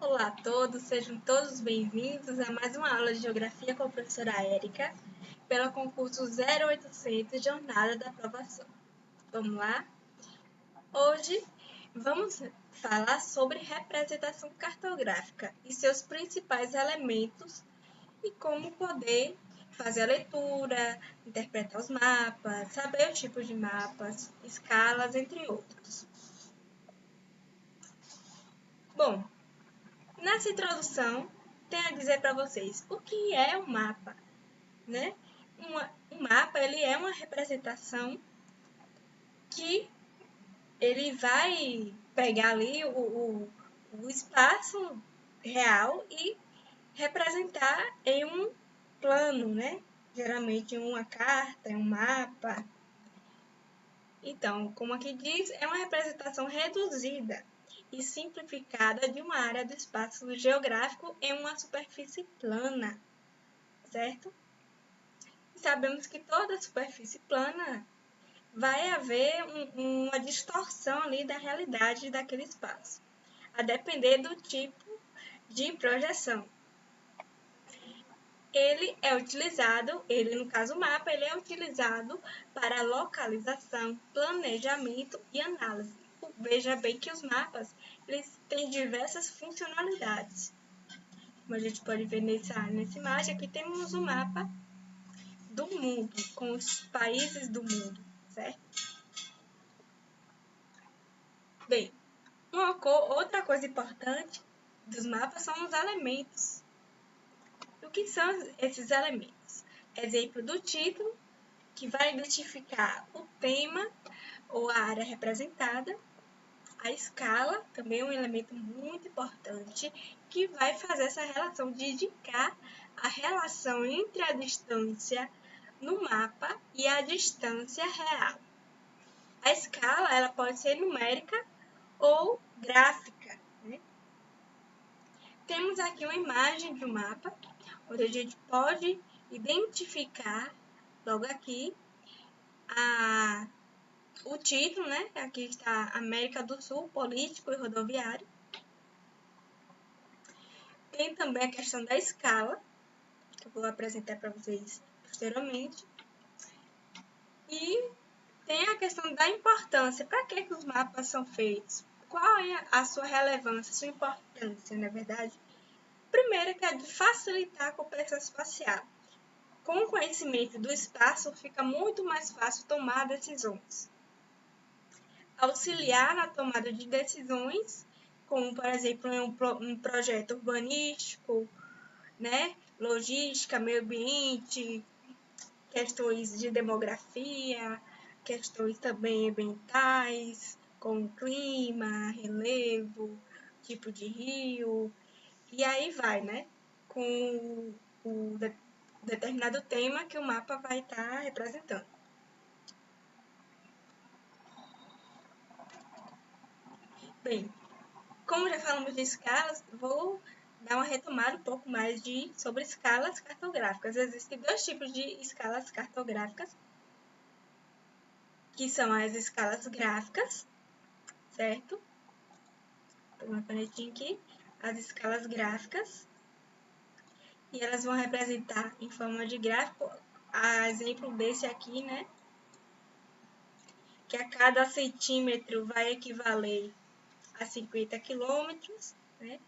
Olá a todos, sejam todos bem-vindos a mais uma aula de Geografia com a professora Érica, pelo concurso 0800 Jornada da Aprovação. Vamos lá? Hoje vamos falar sobre representação cartográfica e seus principais elementos e como poder fazer a leitura, interpretar os mapas, saber o tipo de mapas, escalas, entre outros. Bom, nessa introdução, tenho a dizer para vocês o que é um mapa, né? Um mapa ele é uma representação que ele vai pegar ali o espaço real e representar em um plano, né? Geralmente em uma carta, em um mapa. Então, como aqui diz, é uma representação reduzida e simplificada de uma área do espaço geográfico em uma superfície plana, certo? E sabemos que toda superfície plana vai haver uma distorção ali da realidade daquele espaço, a depender do tipo de projeção. Ele no caso o mapa, ele é utilizado para localização, planejamento e análise. Veja bem que os mapas eles têm diversas funcionalidades. Como a gente pode ver nessa imagem, aqui temos um mapa do mundo, com os países do mundo, certo? Bem, outra coisa importante dos mapas são os elementos. O que são esses elementos? Exemplo do título, que vai identificar o tema ou a área representada. A escala, também é um elemento muito importante, que vai fazer essa relação de indicar a relação entre a distância no mapa e a distância real. A escala ela pode ser numérica ou gráfica, né? Temos aqui uma imagem de um mapa, onde a gente pode identificar, logo aqui, o título, né? Aqui está América do Sul, político e rodoviário. Tem também a questão da escala, que eu vou apresentar para vocês posteriormente. E tem a questão da importância. Para que os mapas são feitos? Qual é a sua relevância, a sua importância, na verdade? Primeiro, que é de facilitar a compreensão espacial. Com o conhecimento do espaço, fica muito mais fácil tomar decisões. Auxiliar na tomada de decisões, como, por exemplo, em um projeto urbanístico, né? Logística, meio ambiente, questões de demografia, questões também ambientais, como clima, relevo, tipo de rio, e aí vai, né? Com o determinado tema que o mapa vai estar representando. Bem, como já falamos de escalas, vou dar uma retomada um pouco mais sobre escalas cartográficas. Existem dois tipos de escalas cartográficas, que são as escalas gráficas, certo? Vou uma canetinha aqui. As escalas gráficas, e elas vão representar em forma de gráfico, a exemplo desse aqui, né? Que a cada centímetro vai equivaler a 50 quilômetros, né?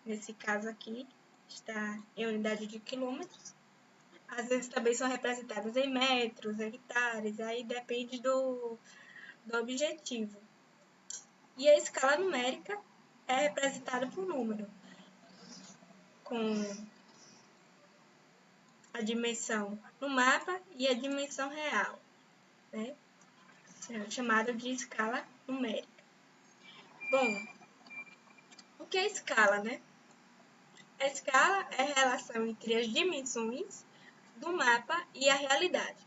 Nesse caso aqui, está em unidade de quilômetros. Às vezes também são representadas em metros, hectares, aí depende do objetivo. E a escala numérica é representada por número, com a dimensão no mapa e a dimensão real, né? Chamada de escala numérica. Bom, o que é escala, né? A escala é a relação entre as dimensões do mapa e a realidade.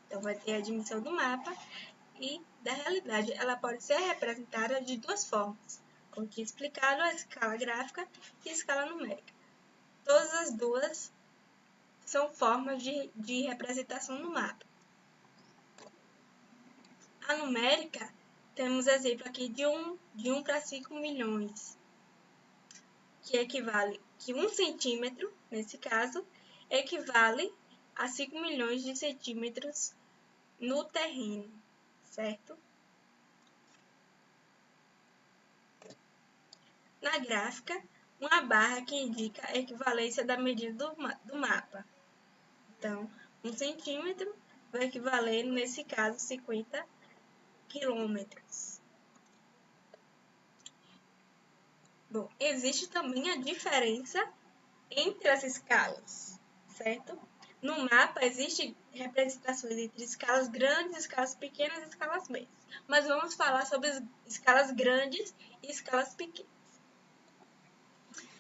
Então, vai ter a dimensão do mapa e da realidade. Ela pode ser representada de duas formas, como tinha explicado, a escala gráfica e a escala numérica. Todas as duas são formas de representação no mapa. A numérica temos exemplo aqui de 1 para 5 milhões, que equivale que 1 centímetro, nesse caso, equivale a 5 milhões de centímetros no terreno, certo? Na gráfica, uma barra que indica a equivalência da medida do mapa. Então, 1 centímetro vai equivaler, nesse caso, 50 quilômetros. Bom, existe também a diferença entre as escalas, certo? No mapa existem representações entre escalas grandes, escalas pequenas e escalas médias. Mas vamos falar sobre as escalas grandes e escalas pequenas.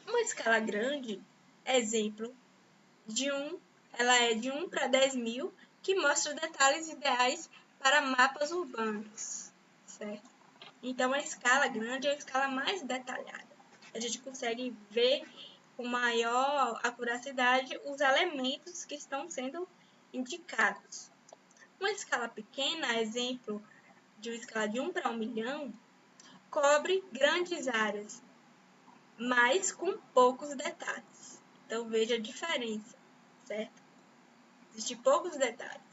Uma escala grande, exemplo, ela é de 1 para 10 mil, que mostra detalhes ideais para mapas urbanos, certo? Então, a escala grande é a escala mais detalhada. A gente consegue ver com maior acuracidade os elementos que estão sendo indicados. Uma escala pequena, exemplo de uma escala de 1 para 1 milhão, cobre grandes áreas, mas com poucos detalhes. Então, veja a diferença, certo? Existem poucos detalhes.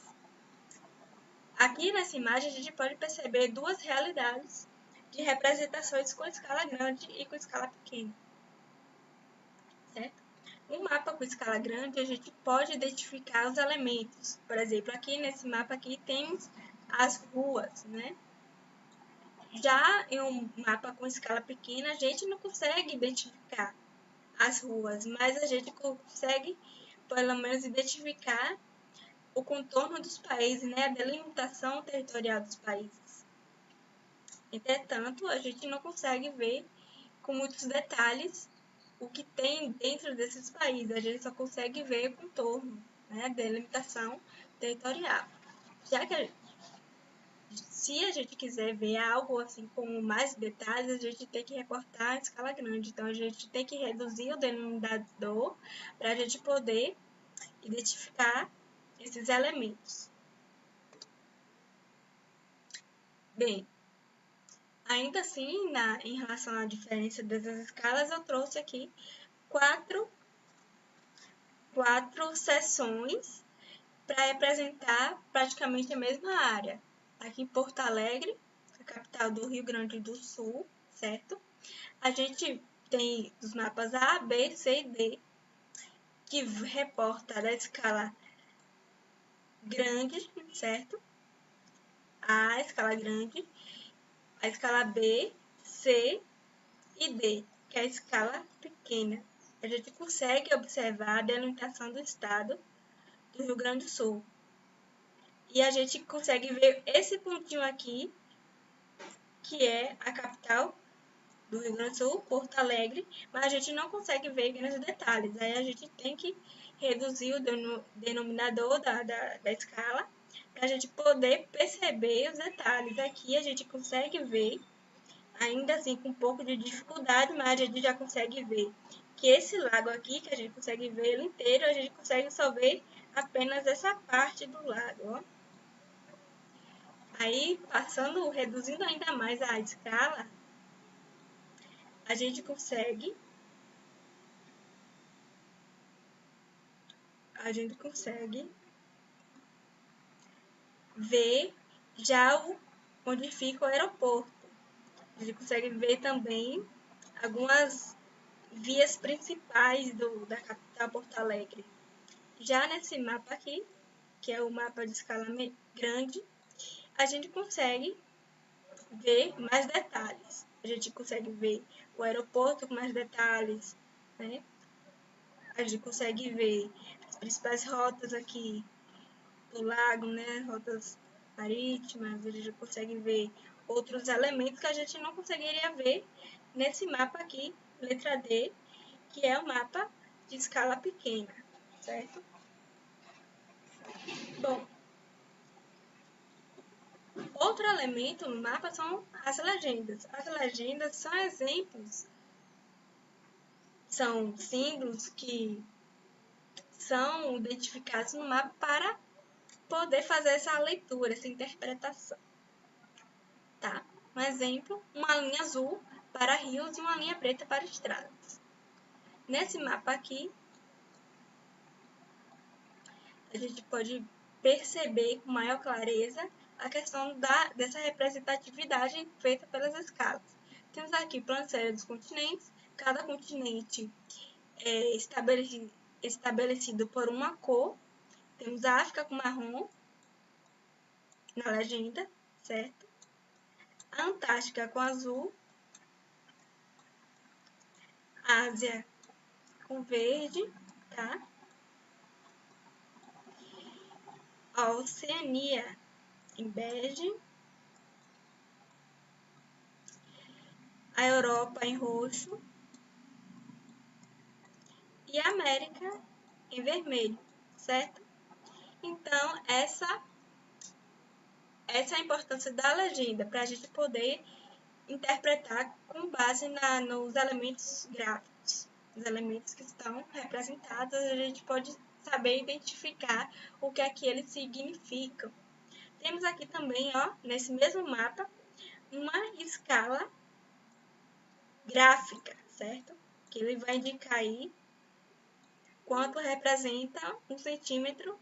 Aqui nessa imagem, a gente pode perceber duas realidades de representações com escala grande e com escala pequena, certo? No mapa com escala grande, a gente pode identificar os elementos. Por exemplo, aqui nesse mapa aqui temos as ruas, né? Já em um mapa com escala pequena, a gente não consegue identificar as ruas, mas a gente consegue, pelo menos, identificar o contorno dos países, né? A delimitação territorial dos países. Entretanto, a gente não consegue ver com muitos detalhes o que tem dentro desses países. A gente só consegue ver o contorno, né? A delimitação territorial. Já que se a gente quiser ver algo assim com mais detalhes, a gente tem que recortar a escala grande. Então, a gente tem que reduzir o denominador para a gente poder identificar esses elementos. Bem, ainda assim, em relação à diferença dessas escalas, eu trouxe aqui quatro seções para representar praticamente a mesma área. Aqui em Porto Alegre, a capital do Rio Grande do Sul, certo? A gente tem os mapas A, B, C e D, que reporta da escala grande, certo? A escala grande, a escala B, C e D, que é a escala pequena. A gente consegue observar a delimitação do estado do Rio Grande do Sul. E a gente consegue ver esse pontinho aqui, que é a capital do Rio Grande do Sul, Porto Alegre, mas a gente não consegue ver grandes detalhes. Aí a gente tem que reduzir o denominador da escala para a gente poder perceber os detalhes. Aqui a gente consegue ver, ainda assim com um pouco de dificuldade, mas a gente já consegue ver que esse lago aqui, que a gente consegue ver ele inteiro, a gente consegue só ver apenas essa parte do lago, ó. Aí, reduzindo ainda mais a escala, a gente consegue ver já onde fica o aeroporto. A gente consegue ver também algumas vias principais da capital Porto Alegre. Já nesse mapa aqui, que é o mapa de escala grande, a gente consegue ver mais detalhes. A gente consegue ver o aeroporto com mais detalhes, né? A gente consegue ver as principais rotas aqui do lago, né? Rotas marítimas, a gente consegue ver outros elementos que a gente não conseguiria ver nesse mapa aqui, letra D, que é o mapa de escala pequena, certo? Bom, outro elemento no mapa são as legendas. As legendas são exemplos, são símbolos que são identificados no mapa para poder fazer essa leitura, essa interpretação, tá? Um exemplo, uma linha azul para rios e uma linha preta para estradas. Nesse mapa aqui, a gente pode perceber com maior clareza a questão dessa representatividade feita pelas escalas. Temos aqui o plano sério dos continentes, cada continente é estabelecido por uma cor. Temos a África com marrom na legenda, certo? A Antártica com azul, a Ásia com verde, tá? A Oceania em bege, a Europa em roxo e a América em vermelho, certo? Então, essa é a importância da legenda, para a gente poder interpretar com base nos elementos gráficos. Os elementos que estão representados, a gente pode saber identificar o que é que eles significam. Temos aqui também, ó, nesse mesmo mapa, uma escala gráfica, certo? Que ele vai indicar aí quanto representa 1 centímetro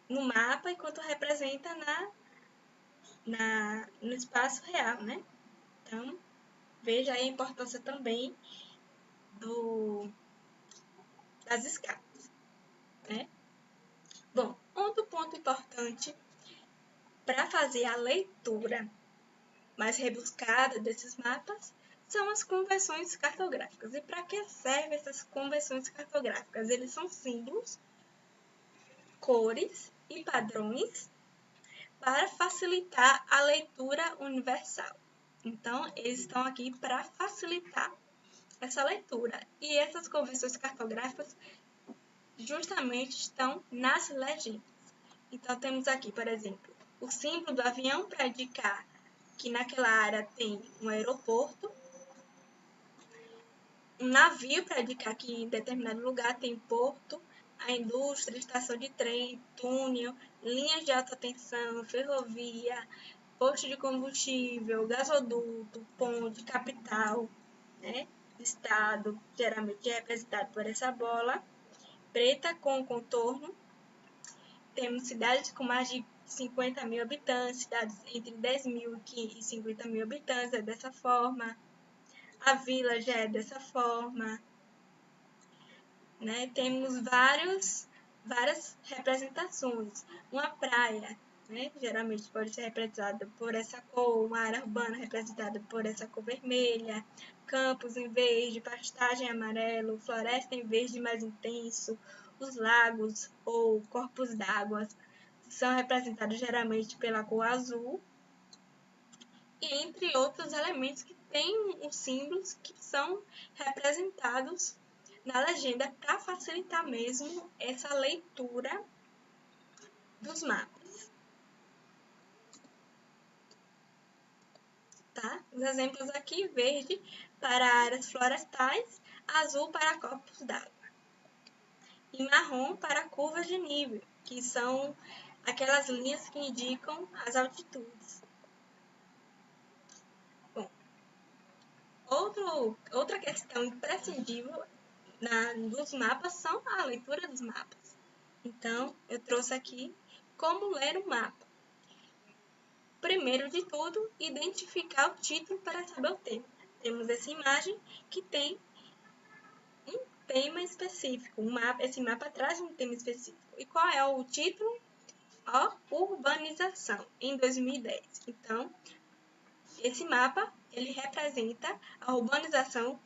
no mapa e quanto representa no espaço real, né? Então, veja aí a importância também das escalas, né? Bom, outro ponto importante para fazer a leitura mais rebuscada desses mapas são as convenções cartográficas. E para que servem essas convenções cartográficas? Eles são símbolos, cores e padrões para facilitar a leitura universal. Então, eles estão aqui para facilitar essa leitura. E essas convenções cartográficas justamente estão nas legendas. Então, temos aqui, por exemplo, o símbolo do avião para indicar que naquela área tem um aeroporto, um navio para indicar que em determinado lugar tem porto, a indústria, estação de trem, túnel, linhas de alta tensão, ferrovia, posto de combustível, gasoduto, ponte, capital, né? Estado, geralmente representado por essa bola preta com contorno. Temos cidades com mais de 50 mil habitantes, cidades entre 10 mil e 50 mil habitantes, é dessa forma. A vila já é dessa forma. Né? Temos várias representações. Uma praia, né? Geralmente pode ser representada por essa cor, uma área urbana representada por essa cor vermelha, campos em verde, pastagem amarelo, floresta em verde mais intenso, os lagos ou corpos d'água são representados geralmente pela cor azul, e entre outros elementos que têm os símbolos que são representados na legenda para facilitar mesmo essa leitura dos mapas. Tá? Os exemplos aqui: verde para áreas florestais, azul para corpos d'água e marrom para curvas de nível, que são aquelas linhas que indicam as altitudes. Bom, outra questão imprescindível dos mapas são a leitura dos mapas. Então, eu trouxe aqui como ler o mapa. Primeiro de tudo, identificar o título para saber o tema. Temos essa imagem que tem um tema específico. Esse mapa traz um tema específico. E qual é o título? Urbanização, em 2010. Então, esse mapa ele representa a urbanização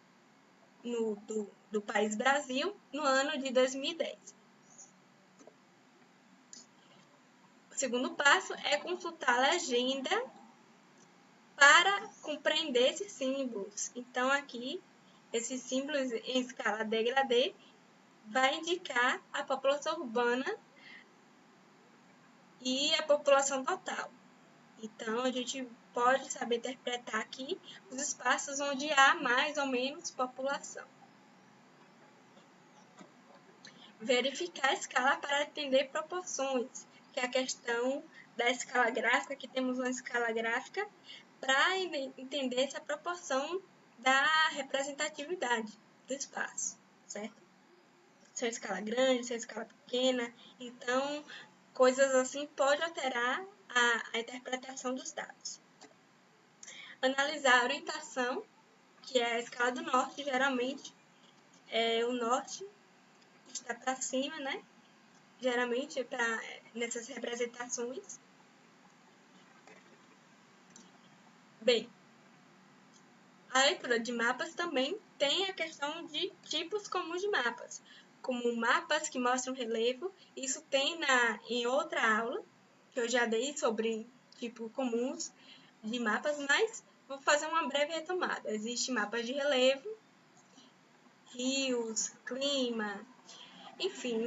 do país Brasil no ano de 2010. O segundo passo é consultar a legenda para compreender esses símbolos. Então, aqui, esses símbolos em escala degradê vai indicar a população urbana e a população total. Então, a gente pode saber interpretar aqui os espaços onde há mais ou menos população. Verificar a escala para entender proporções, que é a questão da escala gráfica. Aqui temos uma escala gráfica para entender essa proporção da representatividade do espaço, certo? Se é uma escala grande, se é uma escala pequena, então coisas assim podem alterar a interpretação dos dados. Analisar a orientação, que é a escala do norte, geralmente o norte está para cima, né? Geralmente é nessas representações. Bem, a leitura de mapas também tem a questão de tipos comuns de mapas, como mapas que mostram relevo. Isso tem em outra aula, que eu já dei sobre tipos comuns de mapas, mas vou fazer uma breve retomada. Existem mapas de relevo, rios, clima, enfim,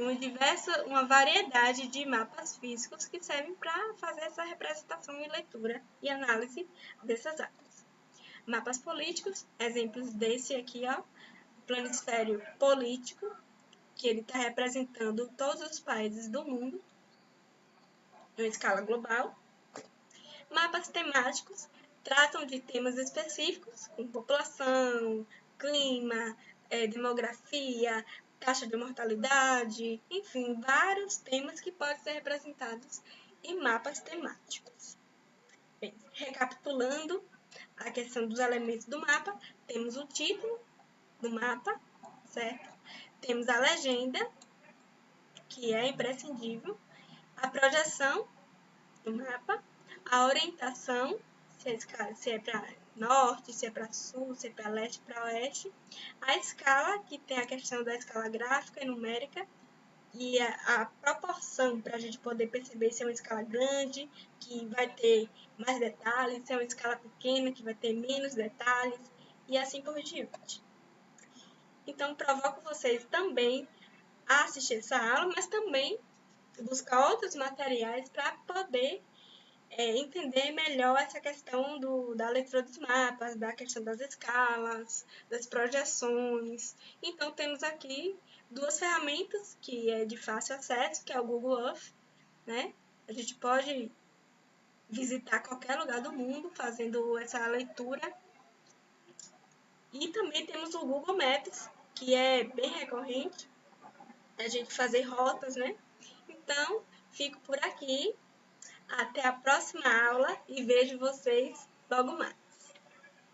uma variedade de mapas físicos que servem para fazer essa representação e leitura e análise dessas áreas. Mapas políticos, exemplos desse aqui, ó, planisfério político, que ele está representando todos os países do mundo em uma escala global. Mapas temáticos tratam de temas específicos, como população, clima, demografia, taxa de mortalidade, enfim, vários temas que podem ser representados em mapas temáticos. Bem, recapitulando a questão dos elementos do mapa, temos o título do mapa, certo? Temos a legenda, que é imprescindível, a projeção do mapa, a orientação, se é para norte, se é para sul, se é para leste, para oeste, a escala, que tem a questão da escala gráfica e numérica, e a proporção para a gente poder perceber se é uma escala grande, que vai ter mais detalhes, se é uma escala pequena, que vai ter menos detalhes, e assim por diante. Então, provoco vocês também a assistir essa aula, mas também buscar outros materiais para poder entender melhor essa questão da leitura dos mapas, da questão das escalas, das projeções. Então, temos aqui duas ferramentas que é de fácil acesso, que é o Google Earth, né? A gente pode visitar qualquer lugar do mundo fazendo essa leitura. E também temos o Google Maps, que é bem recorrente, a gente fazer rotas, né? Então, fico por aqui. Até a próxima aula e vejo vocês logo mais.